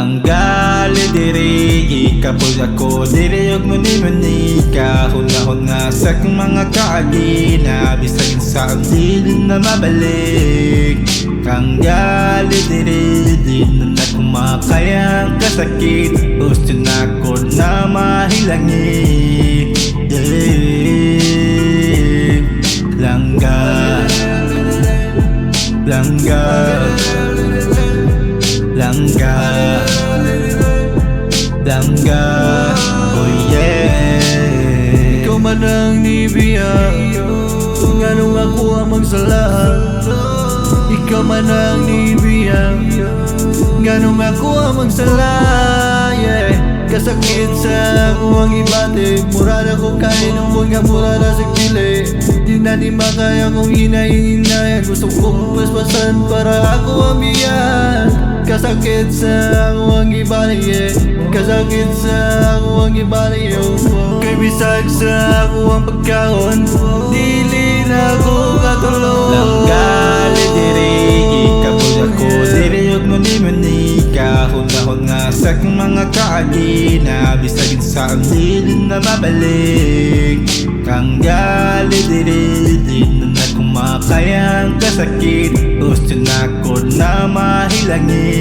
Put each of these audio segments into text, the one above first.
Langgali diri ikapod ako diri og muni-muni kahon nga sa mga kaagina bisag sa dili na mabalik. Langgali diri di na kumakayang kasakit gusto na ko na mahilangi. Langga oh yeah. Ikaw man ang nibiyang nganong ako ang magsala. Ikaw man ang nibiyang nganong ako ang magsala, yeah. Kasakit sa akong ibate, mura na ko kain ng bunga, mura na sa kili. Di na di makaya kong hinayin-hinayan, gusto kong paspasan para ako ang biyan. Kasakit sa akong ibate, yeah. Kasakit sa akong ibate, yo. Kay bisag sa akong pagkaon, dili na ako katulog. Langgali diri ikapod ako diri og muni-muni kahon nga sa mga kaagina bisag sa dili na mabalik. Langgali diri di na kumakayang kasakit gusto na ko na mahilangi.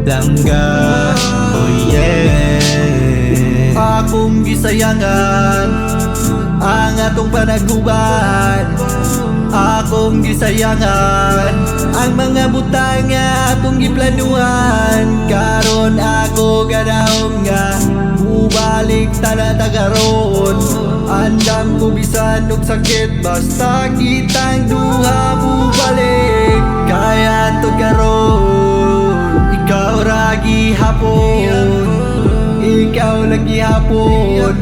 Langga oh yeah. Akong gisayangan ang atong panaguban. Akong gisayangan ang mga butang nga atong giplanuhan. Karon ako ganahom nga mubalik taga-ron. Andam ko bisan og sakit basta kitang duha mubalik. Kaya to karon ikaw ra gihapon, ikaw lagi hapon,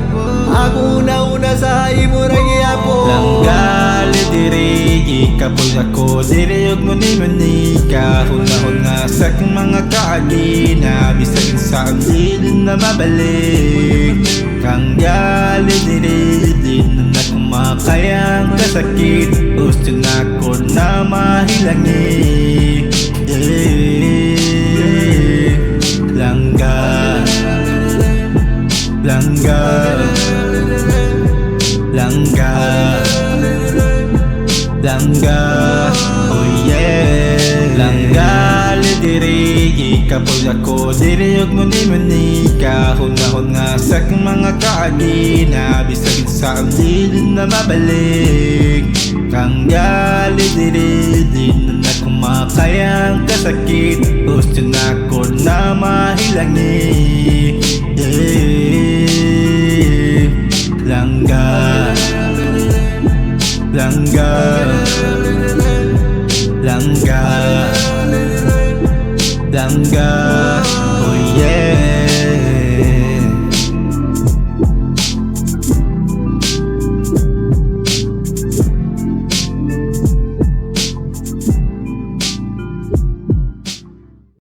ako una sa imo ra gihapon. Langgali diri ikapod ako diri og muni-muni kahon nga sa mga kaagina bisag sa dili na mabalik. Langgali diri di na kumakayang kasakit gusto na ko na mahilangi. Langga oh yeah. Langgali diri ikapod ako diri og muni-muni kahon nga sa mga kaagina bisag sa dili na mabalik. Langgali diri di na kumakayang kasakit gusto na ko na mahilangi.